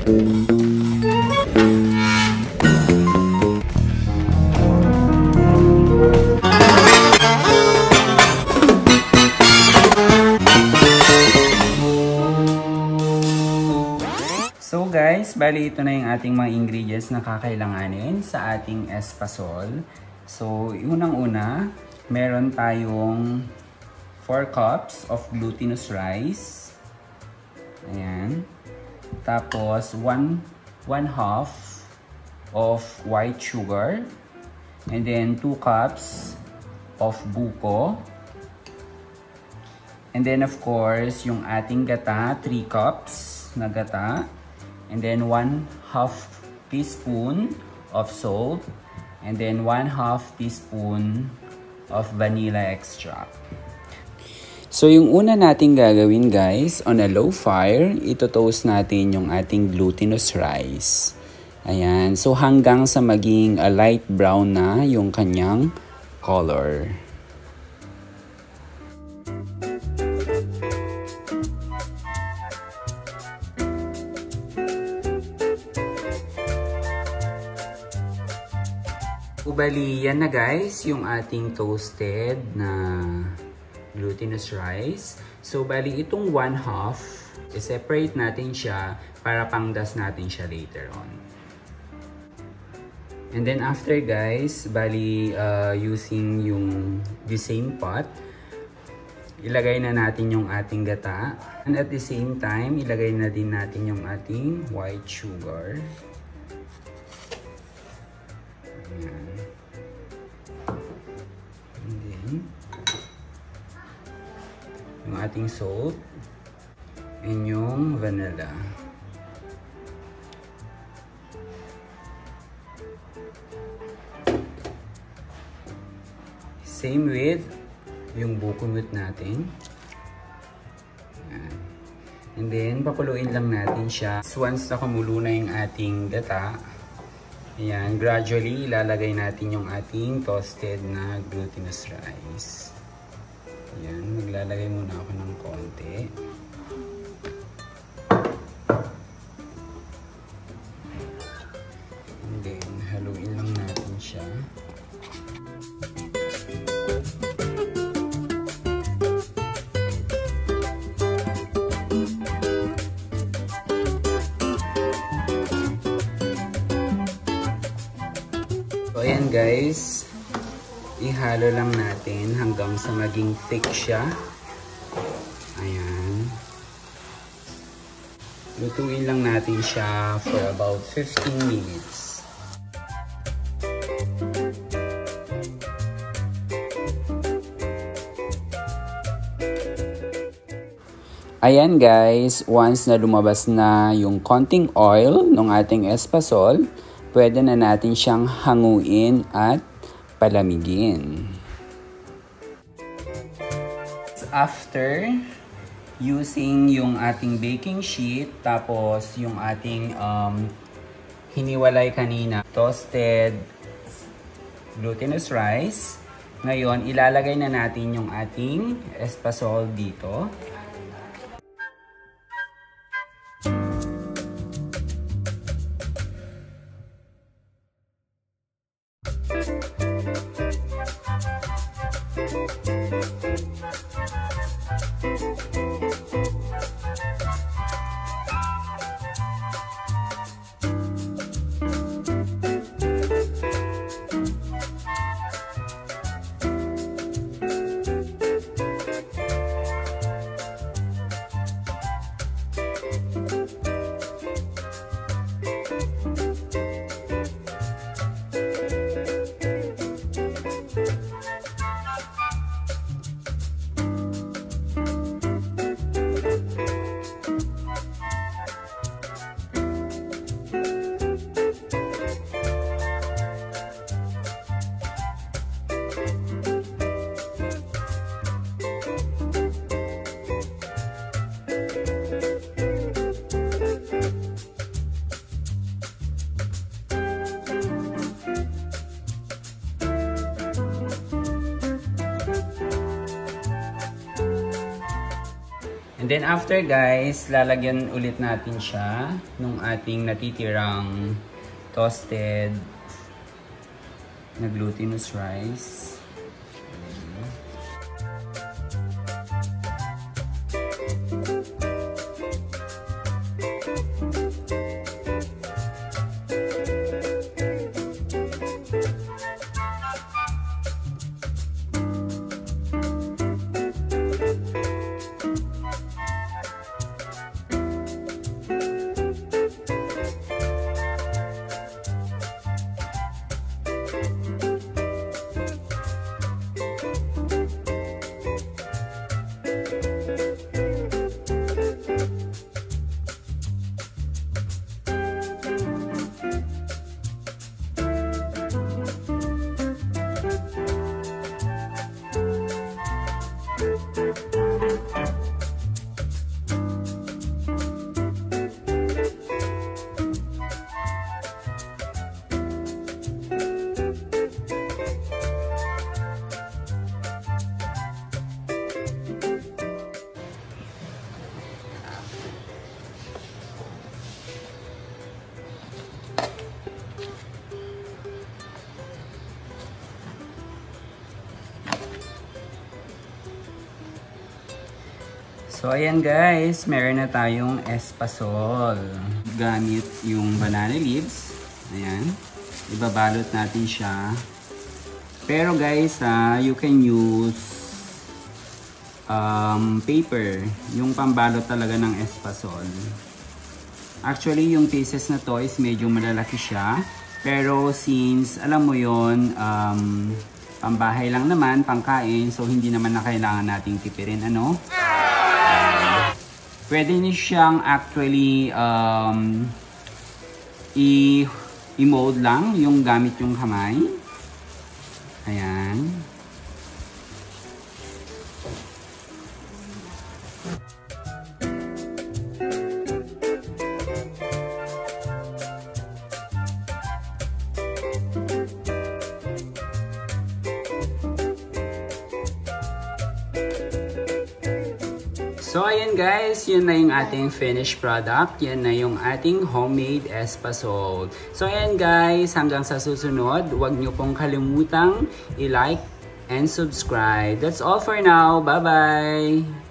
So guys, bali ito na yung ating mga ingredients na kakailanganin sa ating espasol. So, unang-una, meron tayong 4 cups of glutinous rice. Ayan. Tapos, 1/2 of white sugar. And then, 2 cups of buko. And then, of course, yung ating gata, 3 cups na gata. And then 1/2 teaspoon of salt. And then 1/2 teaspoon of vanilla extract. So yung una nating gagawin guys, on a low fire, ito-toast natin yung ating glutinous rice. Ayan. So hanggang sa maging light brown na yung kanyang color. Bali, yan na guys, yung ating toasted na glutinous rice. So, bali, itong 1/2, i-separate natin siya para pangdas natin siya later on. And then after guys, bali, using yung the same pot, ilagay na natin yung ating gata. And at the same time, ilagay na din natin yung ating white sugar. Ayan. And then, yung ating salt and yung vanilla. Same with yung bukunut natin. Ayan. And then, pakuluin lang natin siya. Once na kumulo na yung ating gata, ayan, gradually ilalagay natin yung ating toasted na glutinous rice. Ayan, maglalagay muna ako ng konti. And then, haluin lang natin siya. So, ayan guys, ihalo lang natin hanggang sa maging thick siya. Ayan. Lutuin lang natin siya for about 15 minutes. Ayan guys, once na lumabas na yung konting oil ng ating espasol, pwede na natin siyang hanguin at palamigin. After using yung ating baking sheet, tapos yung ating hiniwalay kanina, toasted glutinous rice, ngayon ilalagay na natin yung ating espasol dito. then after guys, lalagyan ulit natin siya nung ating natitirang toasted na glutinous rice. So, ayan guys, meron na tayong espasol. Gamit yung banana leaves. Ayan. Ibabalot natin siya. Pero guys, you can use paper. Yung pambalot talaga ng espasol. Actually, yung pieces na to is medyo malalaki siya. Pero since, alam mo yon, pambahay lang naman, pangkain. So, hindi naman na kailangan nating tipirin, ano? Pwede niyo siyang actually i-mold lang yung gamit yung kamay. Ayan. So, ayan guys, yun na yung ating finished product. Yan na yung ating homemade espasol. So, ayan guys, hanggang sa susunod, huwag nyo pong kalimutang i-like and subscribe. That's all for now. Bye-bye!